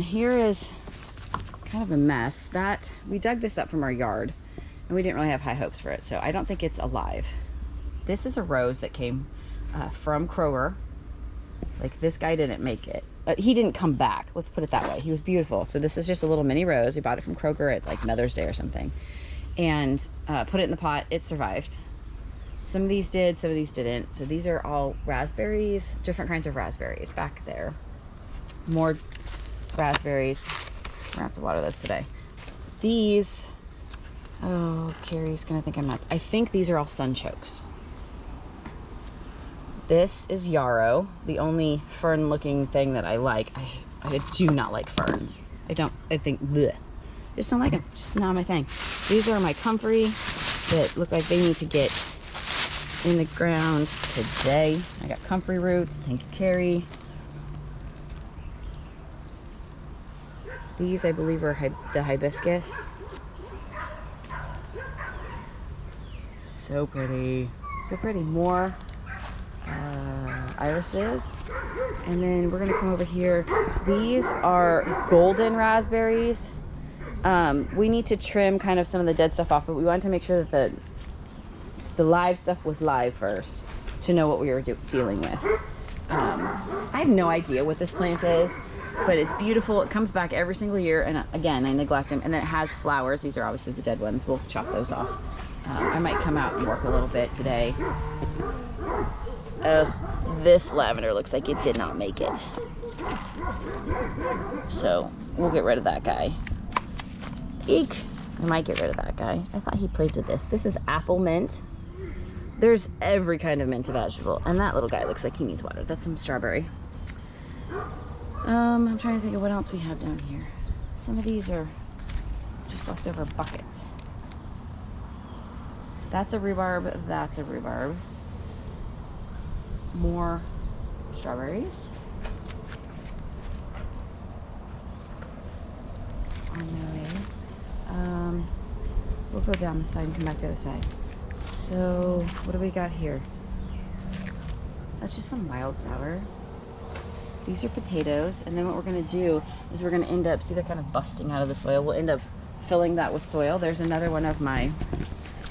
Here is kind of a mess. That we dug this up from our yard and we didn't really have high hopes for it, so I don't think it's alive. This is a rose that came from Kroger. Like, this guy didn't make it. He didn't come back, let's put it that way. He was beautiful. So this is just a little mini rose. We bought it from Kroger at like Mother's Day or something, and put it in the pot. It survived. Some of these did, some of these didn't. So these are all raspberries, different kinds of raspberries back there. More raspberries. We're gonna have to water those today. These, oh, Carrie's gonna think I'm nuts. I think these are all sunchokes. This is yarrow, the only fern looking thing that I like. I do not like ferns. I think, bleh. Just don't like them. It's just not my thing. These are my comfrey that look like they need to get in the ground today. I got comfrey roots. Thank you, Carrie. These, I believe, are the hibiscus. So pretty. So pretty. More irises. And then we're going to come over here. These are golden raspberries. We need to trim kind of some of the dead stuff off, but we wanted to make sure that the live stuff was live first to know what we were dealing with. I have no idea what this plant is, but it's beautiful. It comes back every single year, and again, I neglect them. And then it has flowers. These are obviously the dead ones. We'll chop those off. I might come out and work a little bit today. This lavender looks like it did not make it. So we'll get rid of that guy. Eek. I might get rid of that guy. I thought he planted this. This is apple mint. There's every kind of mint vegetable. And that little guy looks like he needs water. That's some strawberry. I'm trying to think of what else we have down here. Some of these are just leftover buckets. That's a rhubarb. That's a rhubarb. More strawberries. On their way. We'll go down this side and come back the other side. So, what do we got here? That's just some wildflower. These are potatoes, and then what we're gonna do is we're gonna end up, see, they're kind of busting out of the soil. We'll end up filling that with soil. There's another one of my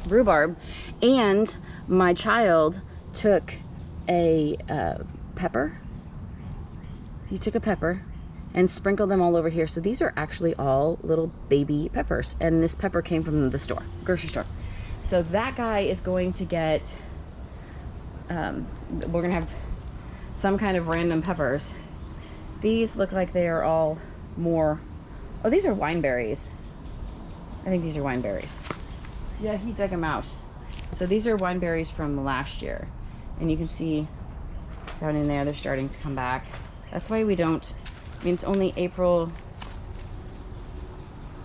rhubarb, and my child took a pepper. He took a pepper and sprinkled them all over here. So these are actually all little baby peppers, and this pepper came from the store, grocery store. So that guy is going to get, we're gonna have some kind of random peppers. These look like they are all more, oh, these are wineberries. I think these are wineberries. Yeah, he dug them out. So these are wineberries from last year. And you can see down in there, they're starting to come back. That's why we don't, I mean, it's only April,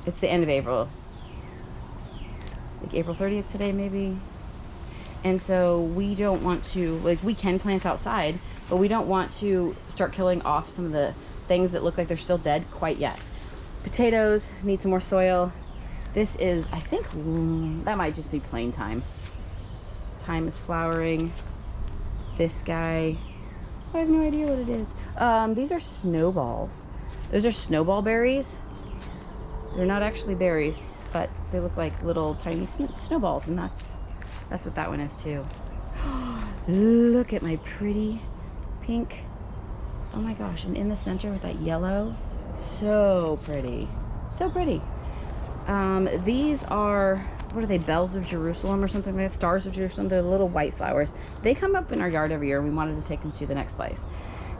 it's the end of April. Like April 30th today, maybe. And so we don't want to, like, we can plant outside, but we don't want to start killing off some of the things that look like they're still dead quite yet. Potatoes need some more soil. This is, I think, that might just be plain thyme. Thyme is flowering. This guy, I have no idea what it is. These are snowballs. Those are snowball berries. They're not actually berries, but they look like little tiny snowballs, and that's what that one is too. Look at my pretty pink. Oh my gosh, and in the center with that yellow, so pretty, so pretty. These are, what are they, bells of Jerusalem or something like that? Stars of Jerusalem. They're little white flowers. They come up in our yard every year, and we wanted to take them to the next place.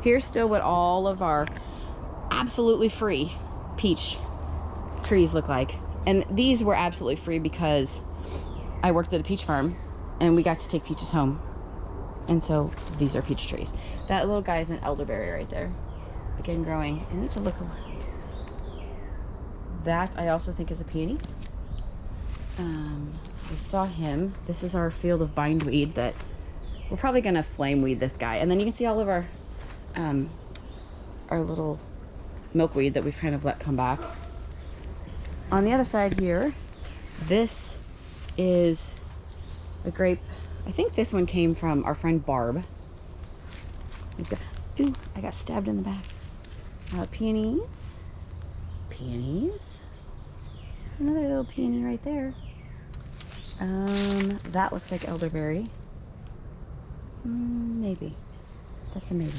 Here's still what all of our absolutely free peach trees look like. And these were absolutely free because I worked at a peach farm and we got to take peaches home. And so these are peach trees. That little guy is an elderberry right there. Again, growing. I need to look. That I also think is a peony. We saw him. This is our field of bindweed that we're probably gonna flame weed this guy. And then you can see all of our little milkweed that we've kind of let come back. On the other side here, this is a grape. I think this one came from our friend Barb. Ooh, I got stabbed in the back. Peonies. peonies. Another little peony right there. That looks like elderberry. Maybe. That's a maybe.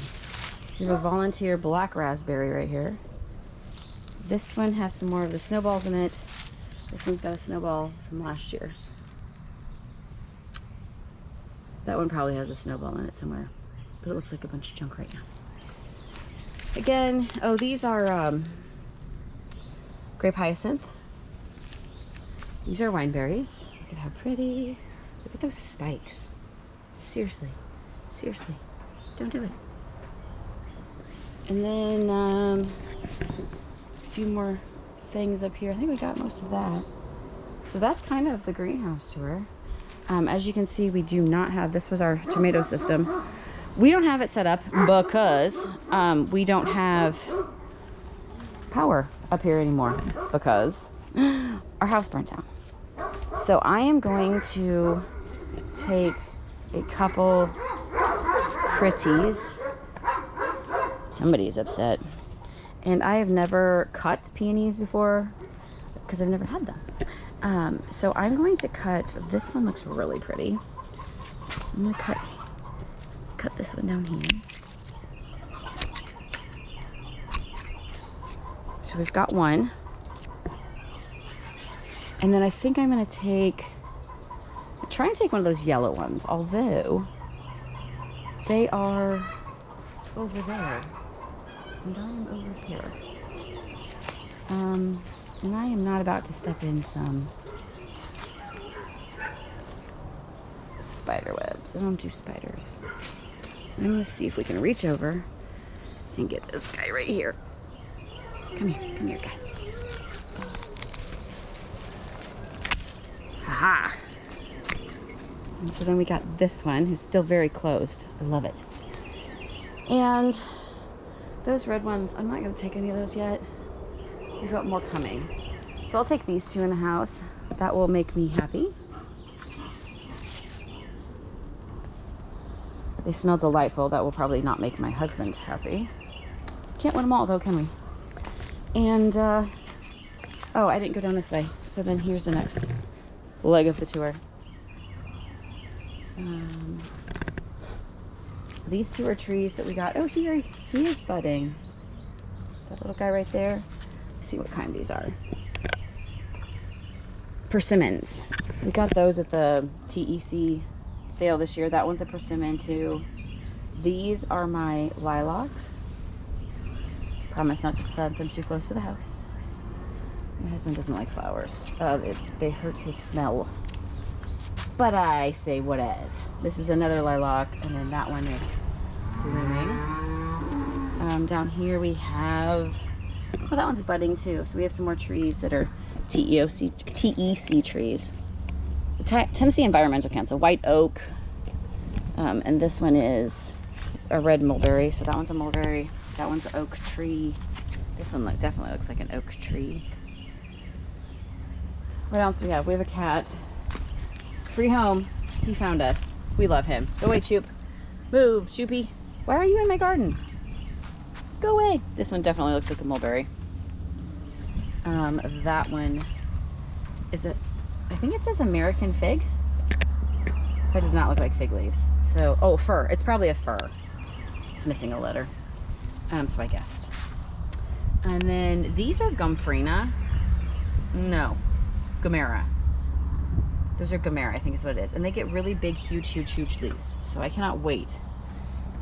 We have a volunteer black raspberry right here. This one has some more of the snowballs in it. This one's got a snowball from last year. That one probably has a snowball in it somewhere, but it looks like a bunch of junk right now. Again, oh, these are grape hyacinth. These are wineberries. Look at how pretty. Look at those spikes. Seriously, seriously, don't do it. And then a few more things up here. I think we got most of that. So that's kind of the greenhouse tour. As you can see, we do not have, this was our tomato system. We don't have it set up because we don't have power up here anymore because our house burnt down. So I am going to take a couple pretties. Somebody's upset. And I have never cut peonies before because I've never had them. So I'm going to cut, this one looks really pretty. I'm going to cut this one down here. So we've got one. And then I think I'm going to try and take one of those yellow ones, although they are over there. And I am over here. And I am not about to step in some spider webs. I don't do spiders. I'm going to see if we can reach over and get this guy right here. Come here, guy. Aha! And so then we got this one, who's still very closed. I love it. And those red ones, I'm not going to take any of those yet. We've got more coming. So I'll take these two in the house. That will make me happy. They smell delightful. That will probably not make my husband happy. Can't win them all though, can we? And, oh, I didn't go down this way. So then here's the next leg of the tour. These two are trees that we got. Oh, here he is budding. That little guy right there. Let's see what kind these are. Persimmons. We got those at the TEC sale this year. That one's a persimmon too. These are my lilacs. Promise not to plant them too close to the house. My husband doesn't like flowers. They hurt his smell. But I say whatever. This is another lilac, and then that one is blooming. Down here we have, oh, that one's budding too. So we have some more trees that are TEC trees. The Tennessee Environmental Council, white oak. And this one is a red mulberry. So that one's a mulberry. That one's an oak tree. This one definitely looks like an oak tree. What else do we have? We have a cat. Free home. He found us. We love him. Go away, Choop. Move, Choopy. Why are you in my garden? Go away. This one definitely looks like a mulberry. That one is I think it says American fig. That does not look like fig leaves. So, oh, fir. It's probably a fir. It's missing a letter. So I guessed. And then these are Gumfrina. No, Gamera. Those are Gamera, I think is what it is. And they get really big, huge, huge, huge leaves. So I cannot wait.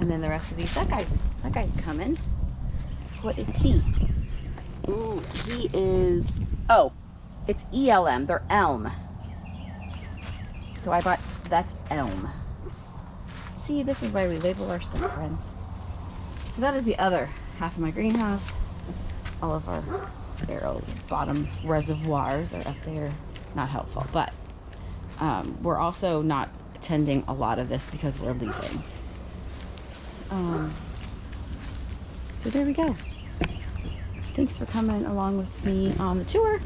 And then the rest of these, that guy's coming. What is he? Ooh, he is, oh, it's ELM. They're elm. So I bought, that's elm. See, this is why we label our stuff, friends. So that is the other half of my greenhouse. All of our barrel bottom reservoirs are up there. Not helpful, but we're also not tending a lot of this because we're leaving. So there we go. Thanks for coming along with me on the tour.